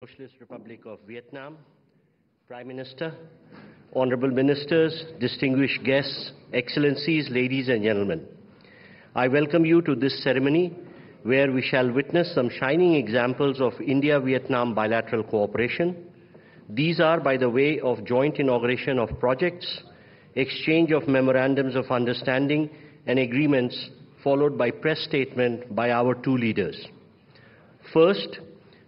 Socialist Republic of Vietnam, Prime Minister, Honorable Ministers, distinguished guests, Excellencies, ladies and gentlemen. I welcome you to this ceremony where we shall witness some shining examples of India-Vietnam bilateral cooperation. These are by the way of joint inauguration of projects, exchange of memorandums of understanding and agreements, followed by press statement by our two leaders. First,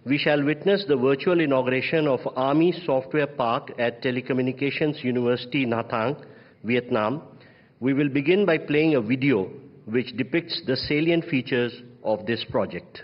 we shall witness the virtual inauguration of Army Software Park at Telecommunications University, Nha Trang, Vietnam. We will begin by playing a video which depicts the salient features of this project.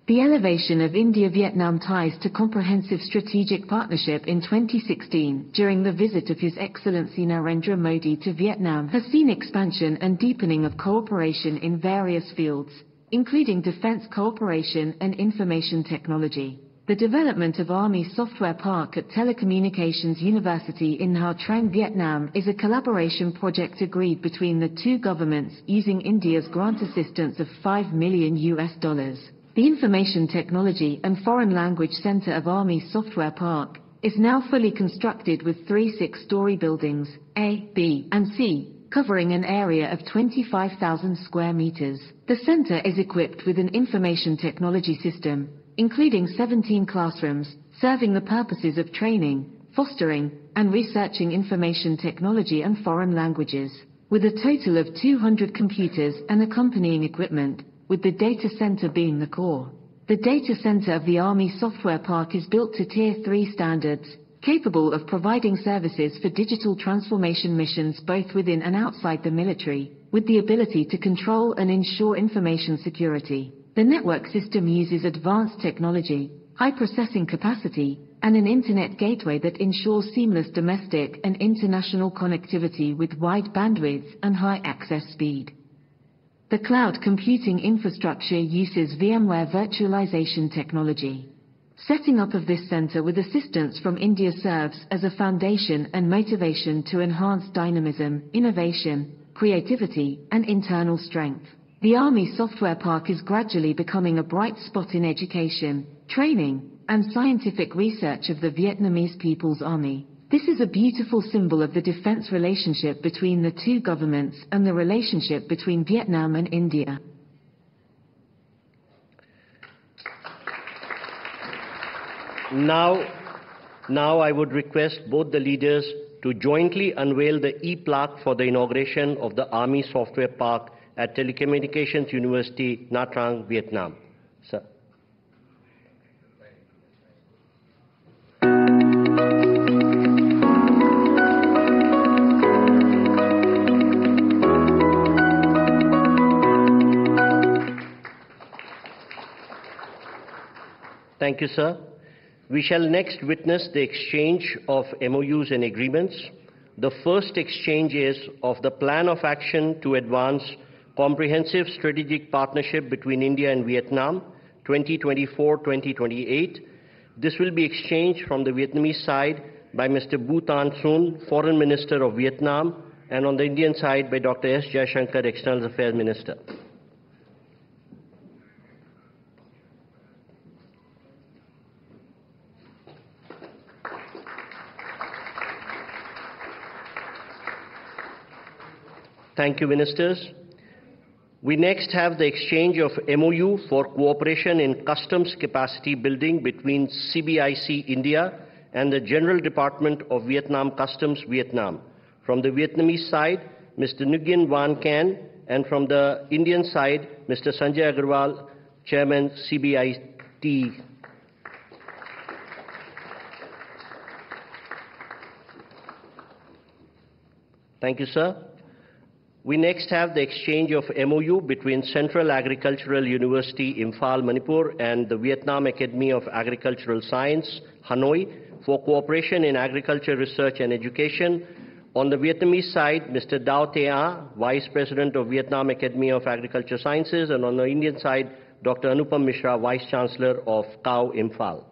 The elevation of India-Vietnam ties to comprehensive strategic partnership in 2016 during the visit of His Excellency Narendra Modi to Vietnam has seen expansion and deepening of cooperation in various fields, including defense cooperation and information technology. The development of Army Software Park at Telecommunications University in Nha Trang, Vietnam is a collaboration project agreed between the two governments using India's grant assistance of $5 million. The Information Technology and Foreign Language Center of Army Software Park is now fully constructed with 3 6-story buildings, A, B, and C, covering an area of 25,000 square meters. The center is equipped with an information technology system, including 17 classrooms, serving the purposes of training, fostering, and researching information technology and foreign languages, with a total of 200 computers and accompanying equipment, with the data center being the core. The data center of the Army Software Park is built to Tier 3 standards, capable of providing services for digital transformation missions both within and outside the military, with the ability to control and ensure information security. The network system uses advanced technology, high processing capacity, and an internet gateway that ensures seamless domestic and international connectivity with wide bandwidth and high access speed. The cloud computing infrastructure uses VMware virtualization technology. Setting up of this center with assistance from India serves as a foundation and motivation to enhance dynamism, innovation, creativity, and internal strength. The Army Software Park is gradually becoming a bright spot in education, training, and scientific research of the Vietnamese People's Army. This is a beautiful symbol of the defense relationship between the two governments and the relationship between Vietnam and India. Now I would request both the leaders to jointly unveil the e-plaque for the inauguration of the Army Software Park at Telecommunications University, Nha Trang, Vietnam. Sir. Thank you, sir. We shall next witness the exchange of MOUs and agreements. The first exchange is of the Plan of Action to Advance Comprehensive Strategic Partnership between India and Vietnam, 2024-2028. This will be exchanged from the Vietnamese side by Mr. Bu Tan Sun, Foreign Minister of Vietnam, and on the Indian side by Dr. S. Jaishankar, External Affairs Minister. Thank you, Ministers. We next have the exchange of MOU for cooperation in customs capacity building between CBIC India and the General Department of Vietnam Customs Vietnam. From the Vietnamese side, Mr. Nguyen Van Can, and from the Indian side, Mr. Sanjay Agarwal, Chairman CBIT. Thank you, sir. We next have the exchange of MOU between Central Agricultural University, Imphal, Manipur, and the Vietnam Academy of Agricultural Science, Hanoi, for cooperation in agriculture research and education. On the Vietnamese side, Mr. Dao Thea, Vice President of Vietnam Academy of Agriculture Sciences, and on the Indian side, Dr. Anupam Mishra, Vice Chancellor of CAU, Imphal.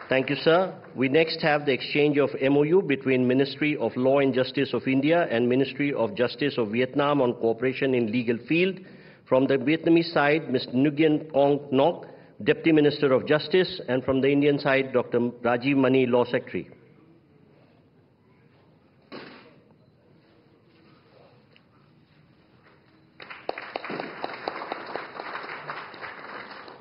Thank you, sir. We next have the exchange of MOU between Ministry of Law and Justice of India and Ministry of Justice of Vietnam on cooperation in legal field. From the Vietnamese side, Mr. Nguyen Quong Ngoc, Deputy Minister of Justice, and from the Indian side, Dr. Rajiv Mani, Law Secretary.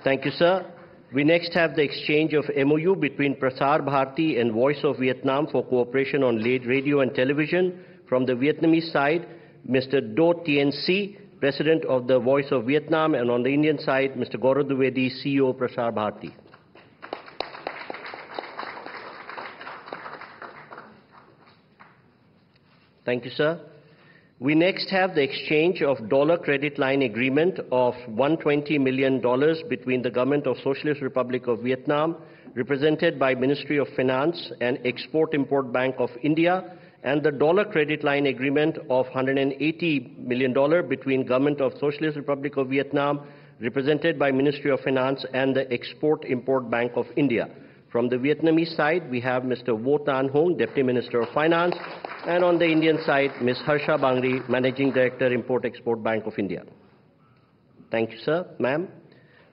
Thank you, sir. We next have the exchange of MOU between Prasar Bharati and Voice of Vietnam for cooperation on radio and television. From the Vietnamese side, Mr. Do Tien Si, President of the Voice of Vietnam, and on the Indian side, Mr. Gaurav Dwivedi, CEO of Prasar Bharati. Thank you, sir. We next have the exchange of dollar credit line agreement of $120 million between the Government of Socialist Republic of Vietnam, represented by Ministry of Finance and Export-Import Bank of India, and the dollar credit line agreement of $180 million between Government of Socialist Republic of Vietnam, represented by Ministry of Finance and the Export-Import Bank of India. From the Vietnamese side, we have Mr. Vo Tan Hong, Deputy Minister of Finance, and on the Indian side, Ms. Harsha Bangri, Managing Director, Import-Export Bank of India. Thank you, sir. Ma'am.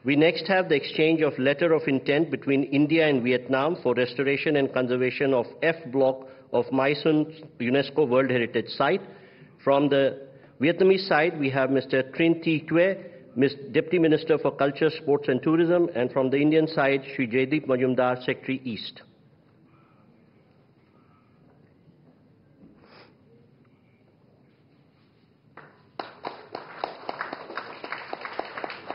We next have the exchange of letter of intent between India and Vietnam for restoration and conservation of F block of Mai Son UNESCO World Heritage Site. From the Vietnamese side, we have Mr. Trinh Thi Thuy, Deputy Minister for Culture, Sports and Tourism, and from the Indian side, Shri Jaideep Majumdar, Secretary East.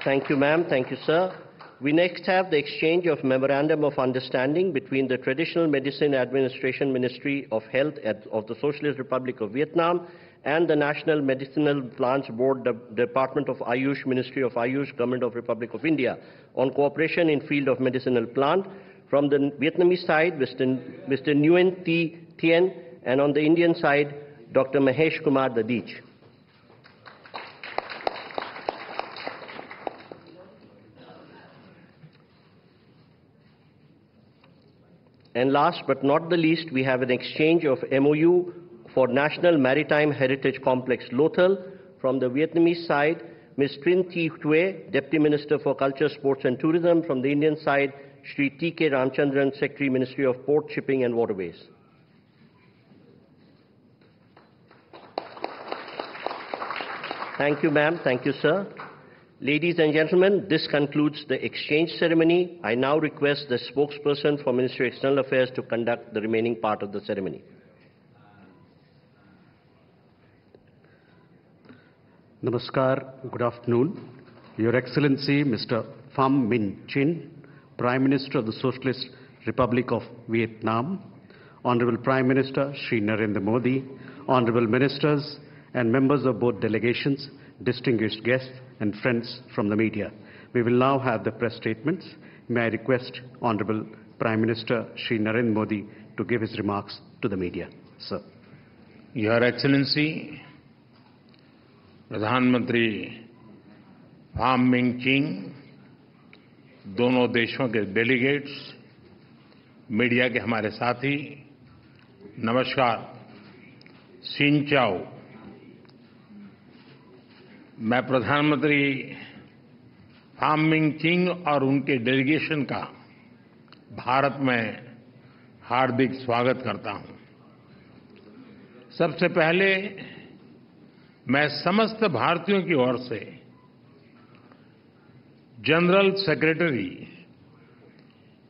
Thank you, ma'am. Thank you, sir. We next have the exchange of Memorandum of Understanding between the Traditional Medicine Administration Ministry of Health of the Socialist Republic of Vietnam and the National Medicinal Plants Board, the Department of Ayush, Ministry of Ayush, Government of Republic of India, on cooperation in field of medicinal plant. From the Vietnamese side, Mr. Nguyen Thi Thien, and on the Indian side, Dr. Mahesh Kumar Dadich. And last but not the least, we have an exchange of MOU for National Maritime Heritage Complex Lothal. From the Vietnamese side, Ms. Trinh Thi Thuy, Deputy Minister for Culture, Sports and Tourism. From the Indian side, Shri T.K. Ramchandran, Secretary, Ministry of Port, Shipping and Waterways. Thank you, ma'am. Thank you, sir. Ladies and gentlemen, this concludes the exchange ceremony. I now request the spokesperson for Ministry of External Affairs to conduct the remaining part of the ceremony. Namaskar, good afternoon. Your Excellency, Mr. Pham Minh Chinh, Prime Minister of the Socialist Republic of Vietnam, Honorable Prime Minister Shri Narendra Modi, Honorable Ministers and members of both delegations, distinguished guests and friends from the media. We will now have the press statements. May I request Honorable Prime Minister Shri Narendra Modi to give his remarks to the media. Sir. Your Excellency, प्रधानमंत्री form Ming चिंग, दोनों देशों के delegates, media के हमारे साथी, नमस्कार, सिन चाओ। मैं प्रधानमंत्री फाम मिंग चिंग और उनके डेलीगेशन का भारत में हार्दिक स्वागत करता हूं। सबसे पहले मैं समस्त भारतीयों की ओर से जनरल सेक्रेटरी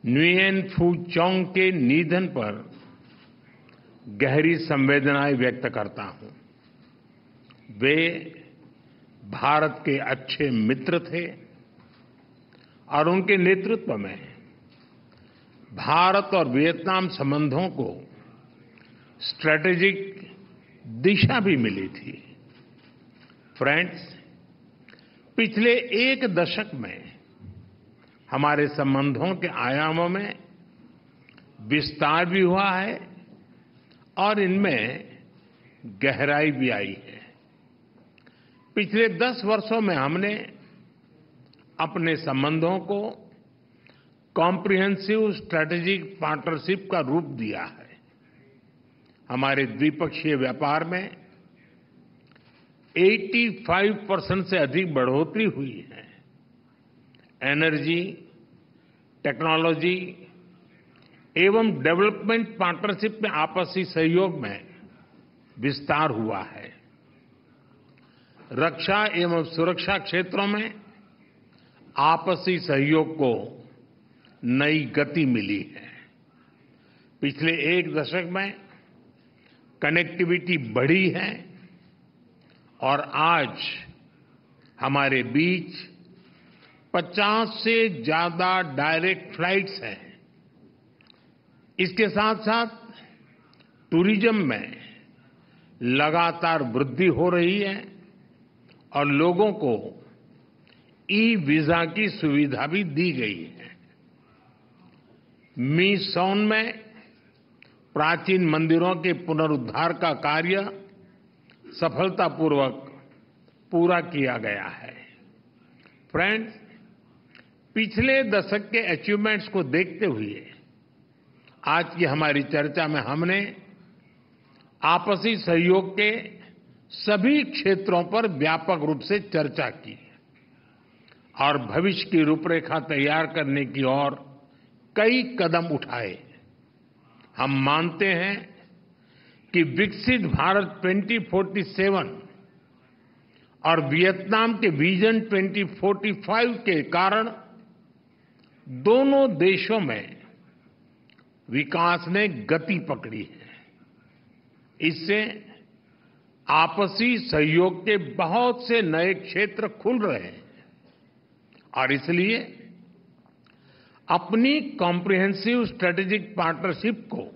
न्युएन फू चौंग के निधन पर गहरी संवेदनाएं व्यक्त करता हूं। वे भारत के अच्छे मित्र थे और उनके नेतृत्व में भारत और वियतनाम संबंधों को स्ट्रैटेजिक दिशा भी मिली थी। फ्रेंड्स, पिछले एक दशक में हमारे संबंधों के आयामों में विस्तार भी हुआ है और इनमें गहराई भी आई है। पिछले 10 वर्षों में हमने अपने संबंधों को कॉम्प्रिहेंसिव स्ट्रेटेजिक पार्टनरशिप का रूप दिया है। हमारे द्विपक्षीय व्यापार में 85% से अधिक बढ़ोतरी हुई है। एनर्जी, टेक्नोलॉजी एवं डेवलपमेंट पार्टनरशिप में आपसी सहयोग में विस्तार हुआ है। रक्षा एवं सुरक्षा क्षेत्रों में आपसी सहयोग को नई गति मिली है। पिछले एक दशक में कनेक्टिविटी बढ़ी है और आज हमारे बीच 50 से ज्यादा डायरेक्ट फ्लाइट्स हैं। इसके साथ साथ टूरिज्म में लगातार वृद्धि हो रही है और लोगों को ई वीजा की सुविधा भी दी गई है। मी सोन में प्राचीन मंदिरों के पुनरुद्धार का कार्य सफलतापूर्वक पूरा किया गया है। फ्रेंड्स, पिछले दशक के अचीवमेंट्स को देखते हुए आज की हमारी चर्चा में हमने आपसी सहयोग के सभी क्षेत्रों पर व्यापक रूप से चर्चा की और भविष्य की रूपरेखा तैयार करने की ओर कई कदम उठाए। हम मानते हैं कि विकसित भारत 2047 और वियतनाम के विजन 2045 के कारण दोनों देशों में विकास ने गति पकड़ी है। इससे आपसी सहयोग के बहुत से नए क्षेत्र खुल रहे हैं और इसलिए अपनी कॉम्प्रिहेंसिव स्ट्रेटेजिक पार्टनरशिप को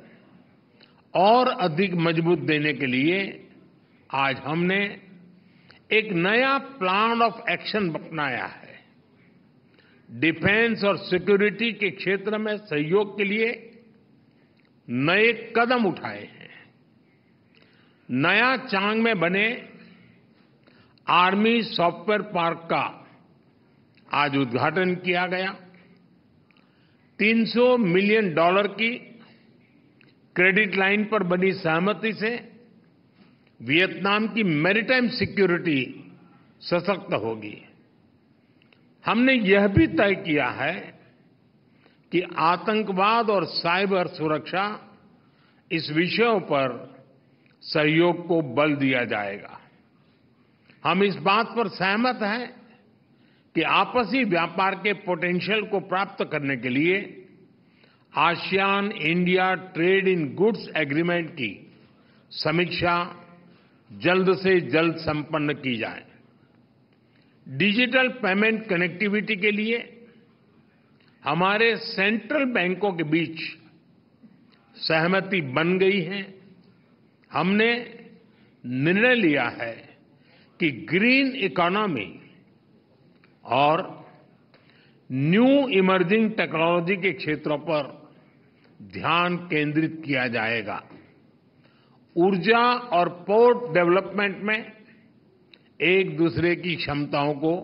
और अधिक मजबूत देने के लिए आज हमने एक नया प्लान ऑफ एक्शन अपनाया है। डिफेंस और सिक्योरिटी के क्षेत्र में सहयोग के लिए नए कदम उठाए हैं। नया चांग में बने आर्मी सॉफ्टवेयर पार्क का आज उद्घाटन किया गया। $300 मिलियन की क्रेडिट लाइन पर बनी सहमति से वियतनाम की मैरीटाइम सिक्योरिटी सशक्त होगी। हमने यह भी तय किया है कि आतंकवाद और साइबर सुरक्षा इस विषयों पर सहयोग को बल दिया जाएगा। हम इस बात पर सहमत हैं कि आपसी व्यापार के पोटेंशियल को प्राप्त करने के लिए ASEAN India trade in goods agreement की समीक्षा जल्द से जल्द संपन्न की जाए। डिजिटल पेमेंट कनेक्टिविटी के लिए हमारे सेंट्रल बैंकों के बीच सहमति बन गई है। हमने निर्णय लिया है कि ग्रीन इकोनॉमी और न्यू इमर्जिंग टेक्नोलॉजी के क्षेत्रों पर ध्यान केंद्रित किया जाएगा। ऊर्जा और पोर्ट डेवलपमेंट में एक दूसरे की क्षमताओं को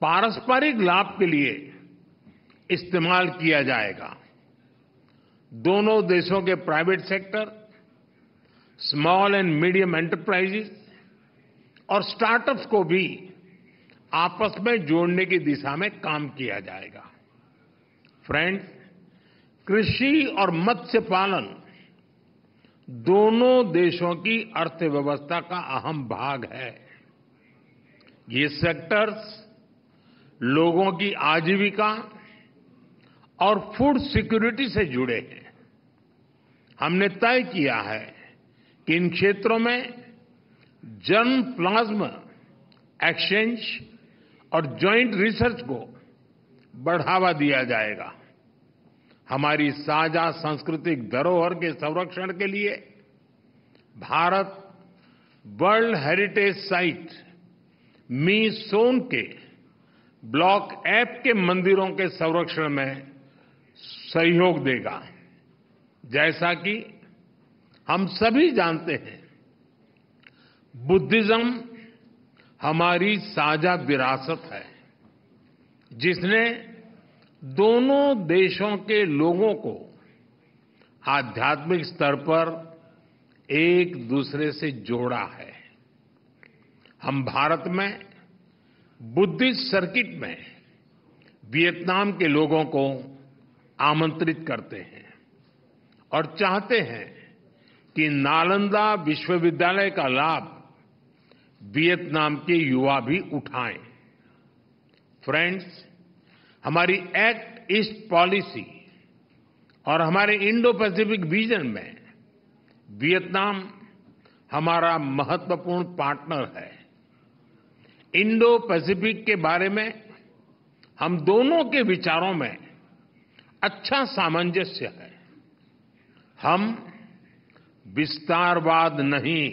पारस्परिक लाभ के लिए इस्तेमाल किया जाएगा। दोनों देशों के private sector, small and medium enterprises और स्टार्टअप्स को भी आपस में जोड़ने की दिशा में काम किया जाएगा। फ्रेंड्स, कृषि और मत्स्य पालन दोनों देशों की अर्थव्यवस्था का अहम भाग है। ये सेक्टर्स लोगों की आजीविका और फूड सिक्योरिटी से जुड़े हैं। हमने तय किया है कि इन क्षेत्रों में जर्म प्लाज्मा एक्सचेंज और जॉइंट रिसर्च को बढ़ावा दिया जाएगा। हमारी साझा सांस्कृतिक धरोहर के संरक्षण के लिए भारत वर्ल्ड हेरिटेज साइट मी सोन के ब्लॉक एप के मंदिरों के संरक्षण में सहयोग देगा। जैसा कि हम सभी जानते हैं, बुद्धिज्म हमारी साझा विरासत है जिसने दोनों देशों के लोगों को आध्यात्मिक स्तर पर एक दूसरे से जोड़ा है। हम भारत में बुद्धिस्ट सर्किट में वियतनाम के लोगों को आमंत्रित करते हैं और चाहते हैं कि नालंदा विश्वविद्यालय का लाभ वियतनाम के युवा भी उठाएं। फ्रेंड्स, हमारी एक्ट ईस्ट पॉलिसी और हमारे इंडो पैसिफिक विजन में वियतनाम हमारा महत्वपूर्ण पार्टनर है। इंडो पैसिफिक के बारे में हम दोनों के विचारों में अच्छा सामंजस्य है। हम विस्तारवाद नहीं,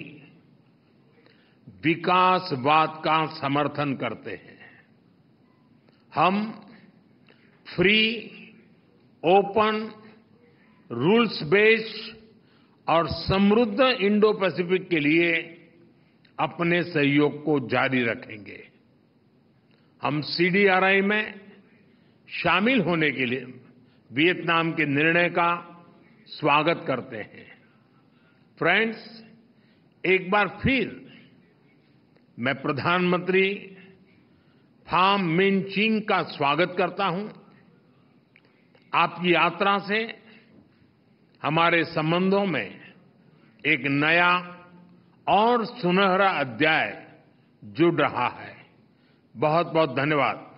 विकासवाद का समर्थन करते हैं। हम फ्री, ओपन, रूल्स बेस्ड और समृद्ध इंडो पैसिफिक के लिए अपने सहयोग को जारी रखेंगे। हम सीडीआरआई में शामिल होने के लिए वियतनाम के निर्णय का स्वागत करते हैं। फ्रेंड्स, एक बार फिर मैं प्रधानमंत्री फाम मिन चिन का स्वागत करता हूं। आपकी यात्रा से हमारे संबंधों में एक नया और सुनहरा अध्याय जुड़ रहा है। बहुत बहुत धन्यवाद।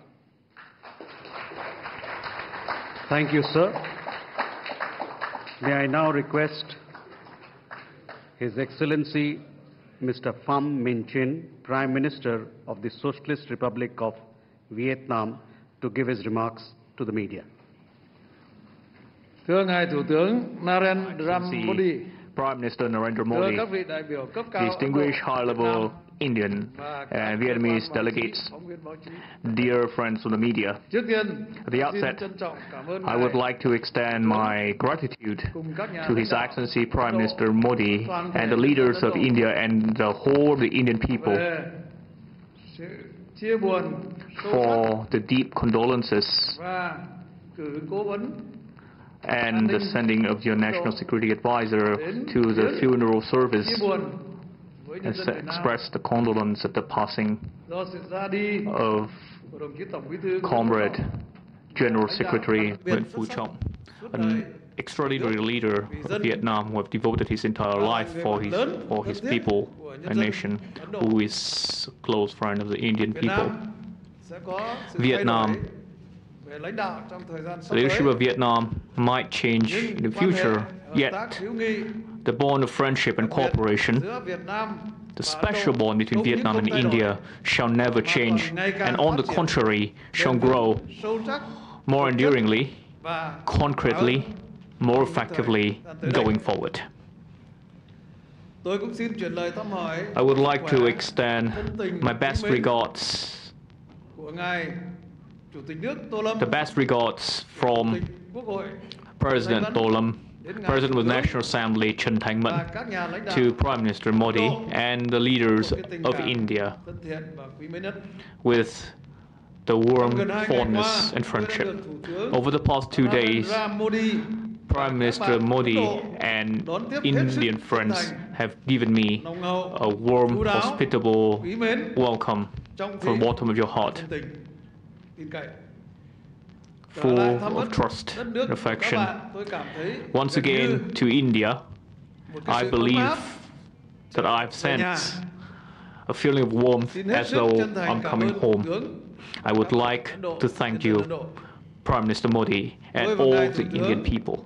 Thank you, sir. May I now request His Excellency Mr. Pham Minh Chinh, Prime Minister of the Socialist Republic of Vietnam, to give his remarks to the media. Thưa ngài Thủ tướng Narendra Modi, Prime Minister Narendra thưa Modi, các vị đại biểu cấp cao distinguished high-level Indian and Vietnamese delegates, dear friends from the media. Trước tiên, At the outset, I would like to extend my gratitude to His Excellency Prime Minister Modi and the leaders of India and the whole of the Indian people chia buồn for the deep condolences và cử cố vấn and the sending of your National Security Advisor to the funeral service chia buồn với nhân and dân Việt Nam express the condolence at the passing do sự ra đi of của đồng chí Tổng Bí thư Comrade General Secretary Nguyễn Phú Trọng, an extraordinary leader of Vietnam who have devoted his entire life for his people, a nation who is a close friend of the Indian people. sẽ có sự Vietnam, thay đổi về lãnh đạo trong thời gian sắp the leadership tới. of Vietnam might change in the Quan hệ future, hợp yet tác hữu nghị the bond of friendship and cooperation, giữa Việt Nam the và special Ấn Độ bond between không những Vietnam không and thay đổi, India shall never change, and on the contrary, shall grow sâu sắc, more enduringly, và concretely, more effectively going forward. Tôi cũng xin chuyển lời thăm hỏi I would like to khỏe, extend thân tình, my best kính mến regards, của ngài Chủ tịch nước Tô Lâm, the best regards Chủ from tịch Quốc hội President Thanh Tô Văn, Lâm, đến ngài President Thủ of the tướng National Assembly Trần Thanh và Mẫn, các nhà lãnh đạo to Prime Minister Modi and the leaders của cái tình of cảm India thân thiện và quý mến nhất. with the Trong warm gần 2 ngày fondness qua, and tôi đã friendship. được Thủ tướng Over the past 2 days, Narendra Modi Prime Minister Modi and Indian friends have given me nồng hậu, a warm, chu đáo, hospitable quý mến welcome trong from the bottom of your heart, thân tình, tin cậy. Trở full lại thăm of đất trust nước and của các affection. bạn, tôi cảm thấy Once gần như again, to India, một cái I sự ấm believe áp that I've về nhà. sensed a feeling of warmth Xin hết as sức though chân thành I'm cảm coming ơn Thủ home. tướng, I would like Ấn Độ, to thank nhân you, dân Ấn Độ. Prime Minister Modi, and Tôi và all ngài the Thủ Indian tướng people.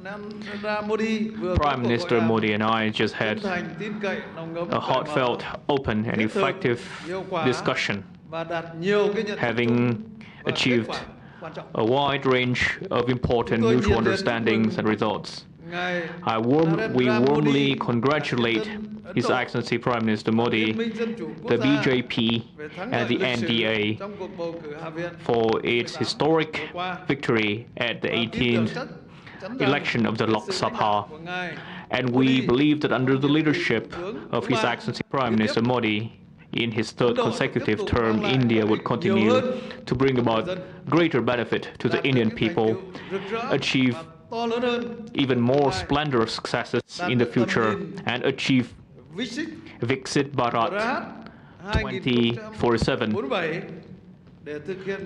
Narendra Modi vừa có Prime cuộc Minister hội đàm Modi and I just chân had thành, tin cậy, nồng ấm, a cởi mở, heartfelt, open, and thiết thực, effective hiệu quả discussion, và đạt nhiều cái nhận thức having chung và kết achieved quả quan trọng. a wide range of important Chúng tôi mutual nhiệt liệt understandings chúc and mừng results. ngài We Narendra warmly Modi, congratulate Đại dân Ấn His Độ, Excellency Prime Minister Modi, Liên minh Dân chủ Quốc the gia BJP, về thắng and lợi the lịch sử NDA trong cuộc bầu cử Hạ viện for its 18 historic vừa qua. victory at the Và tin tưởng 18th chắc chắn rằng election of the với Lok sự lãnh Sabha. đạo của ngài And Modi we believe that under the trong nhiệm kỳ leadership Thủ tướng of thứ His ba Excellency Prime liên Minister tiếp Modi, in his third consecutive term, India would continue to bring about greater benefit to the Indian people, achieve even more splendorous successes in the future, and achieve Viksit Bharat 2047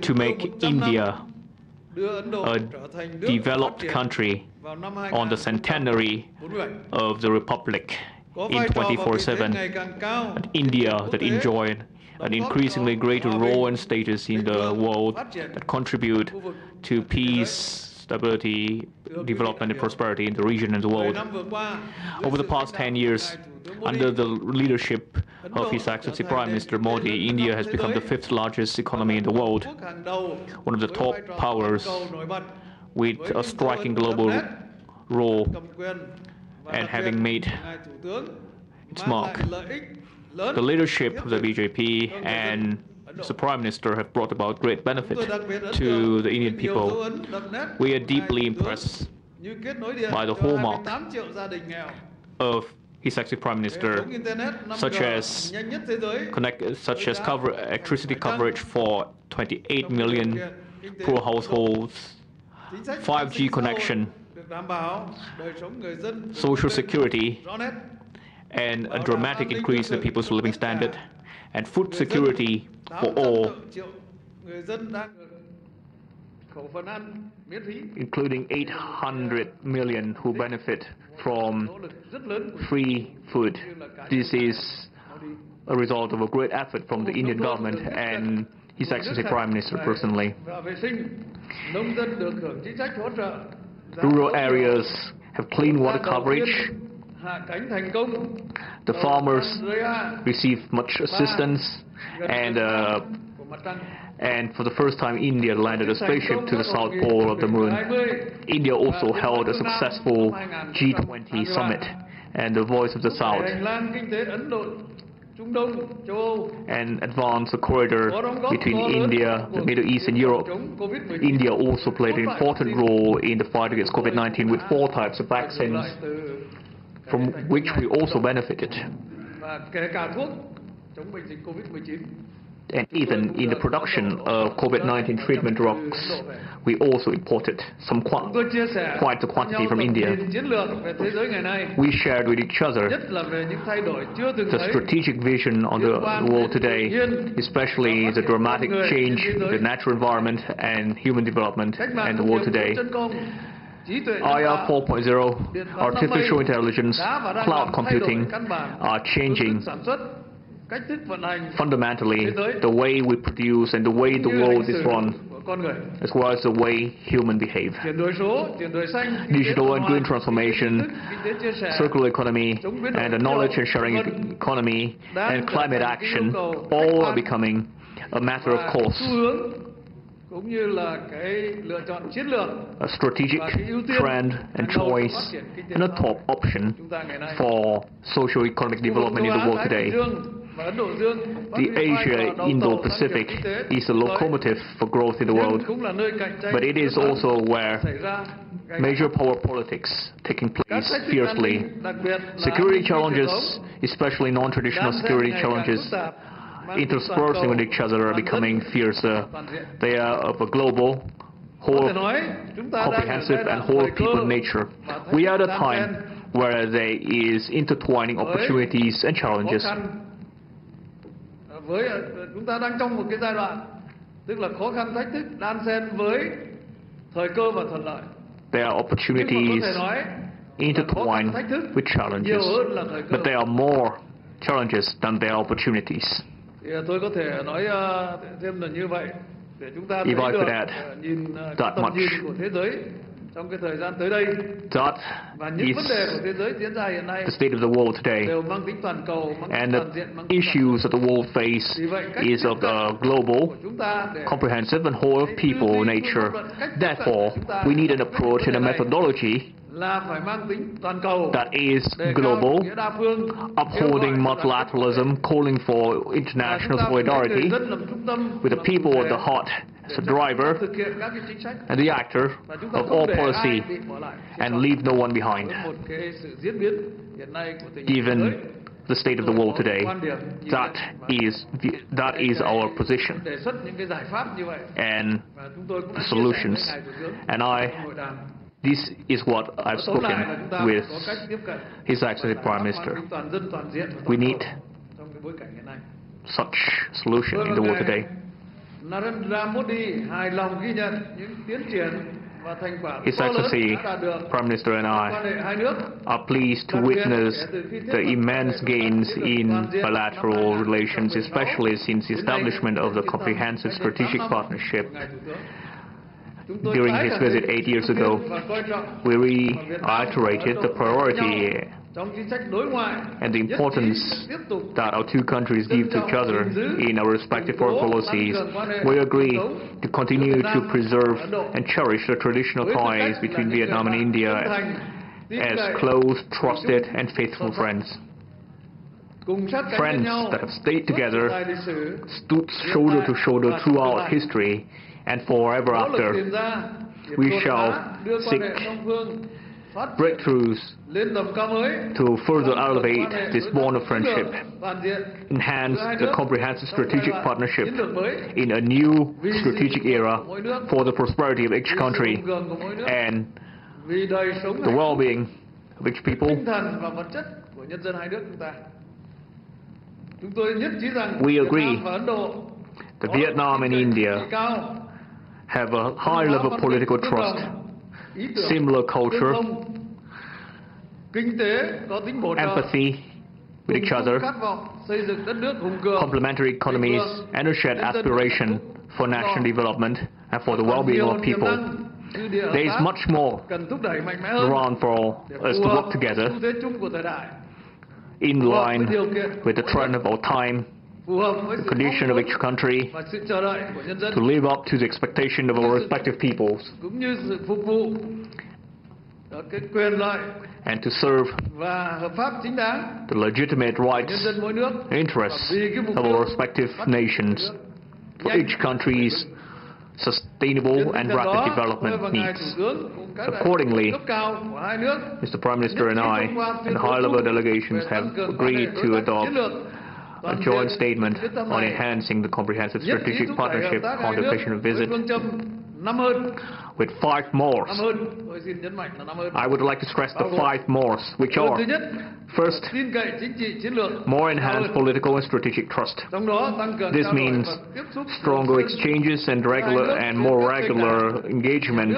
to make India a developed country on the centenary of the Republic in 24/7, an India that enjoyed an increasingly greater role and status in the world, that contribute to peace, stability, development and prosperity in the region and the world. Over the past 10 years, under the leadership of His Excellency Prime Minister Modi, India has become the 5th largest economy in the world, one of the top powers with a striking global role, and having made its mark. The leadership of the BJP and the Prime Minister have brought about great benefit to the Indian people. We are deeply impressed by the hallmark of His Excellency Prime Minister, such as electricity coverage for 28 million poor households, 5G connection, social security, and a dramatic increase in the people's living standard, and food security for all, including 800 million who benefit from free food. This is a result of a great effort from the Indian government and His Excellency Prime Minister personally. Rural areas have clean water coverage. The farmers receive much assistance, and for the first time, India landed a spaceship to the South Pole of the Moon. India also held a successful G20 summit, and the Voice of the South, and advanced a corridor between India, the Middle East, and Europe. India also played an important role in the fight against COVID-19 with 4 types of vaccines, from which we also benefited. And even in the production of COVID-19 treatment drugs, we also imported quite a quantity from India. We shared with each other the strategic vision on the world today, especially the dramatic change in the natural environment and human development and the world today. IR 4.0, artificial intelligence, cloud computing are changing fundamentally the way we produce and the way the world is run, as well as the way humans behave. Digital and green transformation, circular economy, and the knowledge and sharing economy, and climate action, all are becoming a matter of course. A strategic trend and choice, and a top option for socio-economic development in the world today. The Asia-Indo-Pacific is a locomotive for growth in the world, but it is also where major power politics taking place fiercely. Security challenges, especially non-traditional security challenges, interspersing with each other, are becoming fiercer. They are of a global, whole, comprehensive and whole people nature. We are at a time where there is intertwining opportunities and challenges. Chúng ta đang trong một cái giai đoạn tức là khó khăn thách thức đan xen với thời cơ và thuận lợi. There are opportunities intertwined with challenges, but there are more challenges than there are opportunities. Tôi có thể nói thêm là như vậy để chúng ta If I could add that much, trong cái thời gian tới đây, that is the state of the world today, and the issues that the world face is of a global, comprehensive and whole of people nature. Therefore, we need an approach and a methodology that is global, upholding multilateralism, calling for international solidarity, with the people at the heart as a driver and the actor of all policy, and leave no one behind. Given the state of the world today. That is our position and solutions. And this is what I've spoken with His Excellency Prime Minister. We need such solution in the world today. His Excellency Prime Minister and I are pleased to witness the immense gains in bilateral relations, especially since the establishment of the Comprehensive Strategic Partnership. During his visit 8 years ago, we reiterated the priority and the importance that our two countries give to each other in our respective foreign policies. We agree to continue to preserve and cherish the traditional ties between Vietnam and India as close, trusted and faithful friends. Friends that have stayed together, stood shoulder to shoulder throughout history, and forever after. We shall seek breakthroughs to further elevate this bond of friendship, enhance the comprehensive strategic partnership in a new strategic era for the prosperity of each country and the well-being of each people. We agree that Vietnam and India have a high level of political trust, similar culture, empathy with each other, complementary economies, and a shared aspiration for national development and for the well-being of people. There is much more around for us to work together in line with the trend of our time, the condition of each country, to live up to the expectation of our respective peoples, and to serve the legitimate rights and interests of our respective nations for each country's sustainable and rapid development needs. Accordingly, Mr. Prime Minister and I and high-level delegations have agreed to adopt a joint statement on enhancing the comprehensive strategic partnership on the occasion of visit with 5 mores. I would like to stress the 5 mores, which are: first, more enhanced political and strategic trust. This means stronger exchanges and more regular engagement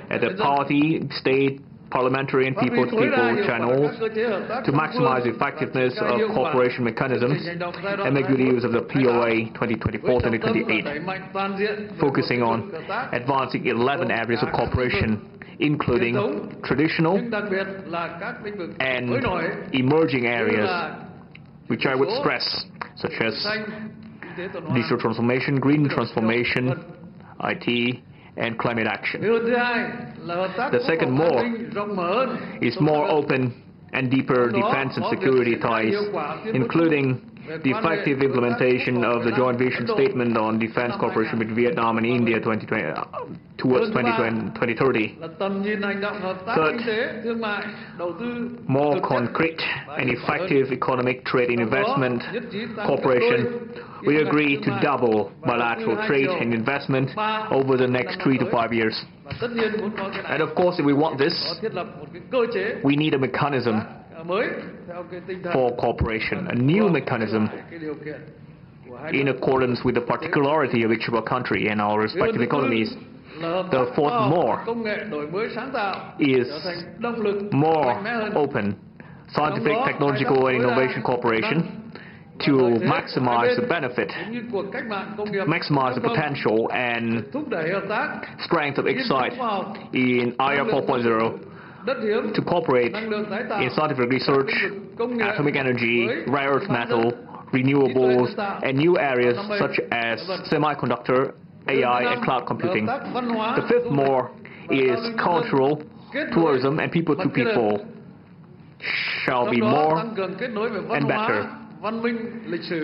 at the party, state, parliamentary and people-to-people channels to maximize the effectiveness of cooperation mechanisms and make good use of the POA 2024-2028, focusing on advancing 11 areas of cooperation, including traditional and emerging areas, which I would stress, such as digital transformation, green transformation, IT, and climate action. The second more is more open and deeper defense and security ties, including the effective implementation of the joint vision statement on defense cooperation with Vietnam and India towards 2030. Third, more concrete and effective economic trade and investment cooperation. We agree to double bilateral trade and investment over the next 3 to 5 years. And of course, if we want this, we need a mechanism for cooperation, a new mechanism in accordance with the particularity of each of our country and our respective economies. The fourth more is more open scientific, technological and innovation cooperation to maximize the benefit, maximize the potential and strength of each side in IR 4.0 to cooperate in scientific research, atomic energy, rare earth metal, renewables, and new areas such as semiconductor, AI, and cloud computing. The fifth more is cultural, tourism, and people-to-people shall be more and better,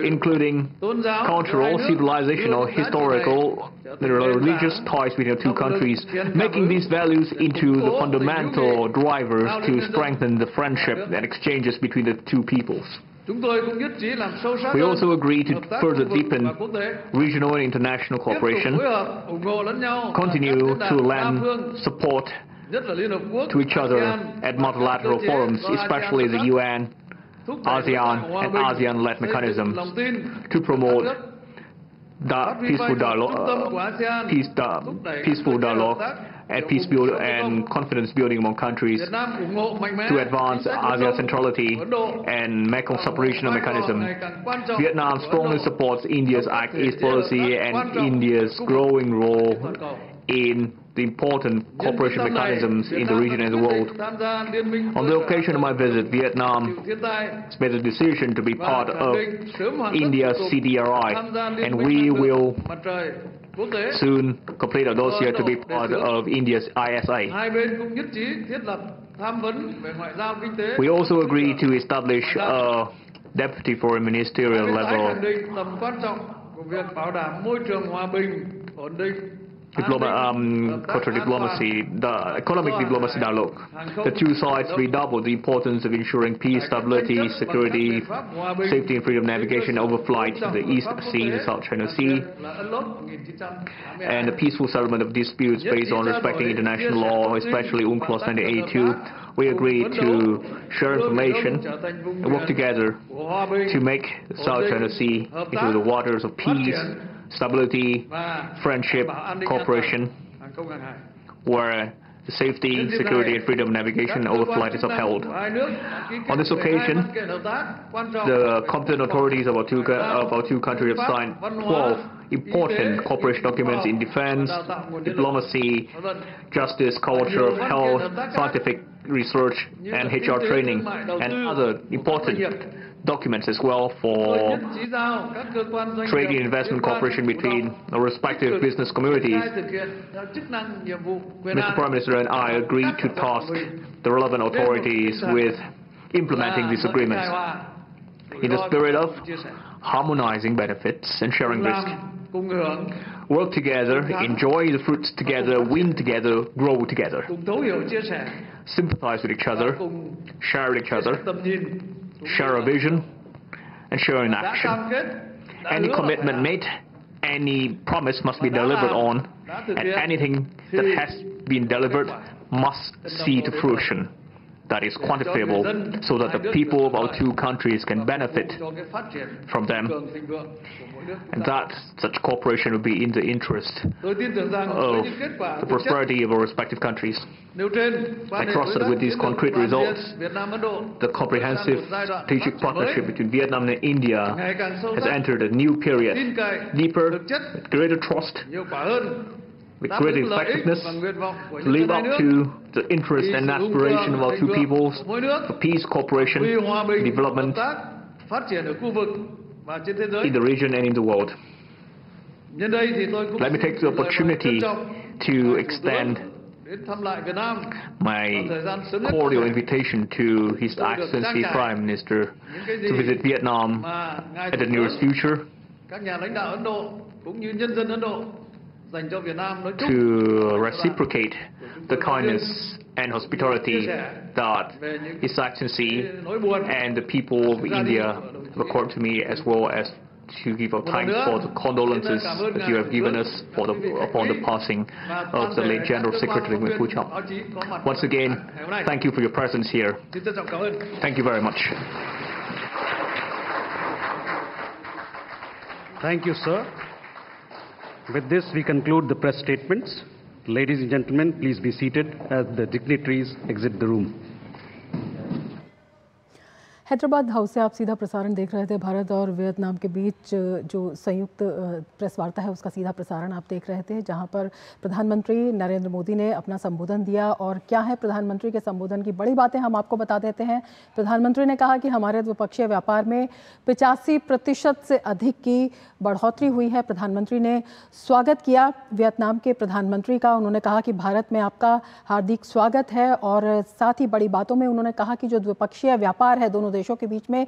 including cultural, civilizational, historical, religious ties between the two countries, making these values into the fundamental drivers to strengthen the friendship and exchanges between the two peoples. Chúng tôi cũng nhất trí làm sâu sắc We hơn also agree to hợp tác further khu vực deepen và quốc tế, regional and international tiếp tục cooperation, phối hợp ủng hộ lẫn nhau, continue ở các to diễn đàn đa lend phương, support nhất là Liên Hợp Quốc, to each other ASEAN, at và các multilateral cơ chế forums, do especially ASEAN the dẫn dắt, UN, thúc đẩy ASEAN, đối thoại hòa and bình, ASEAN-led xây dựng mechanisms lòng tin, to promote hợp tác the phát huy vai peaceful trò dialogue, trung tâm của ASEAN, thúc đẩy các peaceful cơ chế hợp dialogue tác, and tiểu peace vùng build sâu Mekong. and confidence building among countries Việt Nam ủng hộ mạnh mẽ to advance chính sách Ấn ASEAN Độ, centrality Ấn Độ, and Mekong và separation vai trò mechanism. ngày càng quan trọng Vietnam của Ấn strongly Độ supports India's trong các Act thể East chế hợp policy tác and quan trọng India's của khu vực growing role toàn cầu. in the important cooperation Nhân dịp này, mechanisms Việt in the Nam region đã and the quyết world. định tham gia Liên minh On cơ the sở occasion of my hạ tầng visit, Vietnam chịu thiên tai has made a decision to be và part khẳng of định sớm hoàn tất India's thủ tục CDRI, tham gia Liên and minh we năng lượng will mặt trời quốc tế. soon complete our dossier to be part of India's ISA. Hai bên cũng nhất trí thiết lập tham vấn về ngoại giao kinh tế. We also agree to establish a deputy foreign Hai ministerial bên tái level khẳng định tầm quan trọng của việc bảo đảm môi trường hòa bình, ổn định, cultural diplomacy, the economic diplomacy dialogue. The two sides redoubled the importance of ensuring peace, stability, security, safety and freedom of navigation over flights to the East Sea, the South China Sea, and the peaceful settlement of disputes based on respecting international law, especially UNCLOS 1982. We agreed to share information and work together to make the South China Sea into the waters of peace, stability, friendship, cooperation, where the safety, security and freedom of navigation over flight is upheld. On this occasion, the competent authorities of our two countries have signed 12 important cooperation documents in defense, diplomacy, justice, culture, health, scientific research and HR training, and other important documents as well for trade and investment cooperation between our respective business communities. Mr. Prime Minister and I agreed to task the relevant authorities with implementing these agreements in the spirit of harmonizing benefits and sharing risk. Work together, enjoy the fruits together, win together, grow together. Sympathize with each other, share with each other, share a vision, and share in action. Any commitment made, any promise must be delivered on, and anything that has been delivered must see to fruition. That is quantifiable, so that the people of our two countries can benefit from them, and that such cooperation will be in the interest of the prosperity of our respective countries. I trust that with these concrete results, the comprehensive strategic partnership between Vietnam and India has entered a new period, deeper, with greater trust, with greater effectiveness, to live up to the interest and aspiration of our two peoples for peace, cooperation, development in the region and in the world. Let me take the opportunity to extend my cordial invitation to His Excellency Prime Minister to visit Vietnam at the nearest future, to reciprocate the kindness and hospitality that His Excellency and the people of India have accorded to me, as well as to give our thanks for the condolences that you have given us upon the passing of the late General Secretary Nguyễn Phú Trọng. Once again, thank you for your presence here. Thank you very much. Thank you, sir. With this, we conclude the press statements. Ladies and gentlemen, please be seated as the dignitaries exit the room. Hyderabad house से आप सीधा प्रसारण देख रहे थे। भारत और Vietnam के बीच जो संयुक्त प्रेस वार्ता है उसका सीधा प्रसारण आप देख रहे थे, जहां पर प्रधानमंत्री नरेंद्र मोदी ने अपना संबोधन दिया। और क्या है प्रधानमंत्री के संबोधन की बड़ी बातें, हम आपको बता देते हैं। प्रधानमंत्री ने कहा कि हमारे द्विपक्षीय व्यापार में 85% से अधिक की बढ़ोतरी हुई है। प्रधानमंत्री ने स्वागत किया वियतनाम के प्रधानमंत्री का। उन्होंने कहा कि भारत में आपका हार्दिक स्वागत है, और साथ ही बड़ी बातों में उन्होंने कहा कि जो द्विपक्षीय व्यापार है दोनों देशों के बीच में,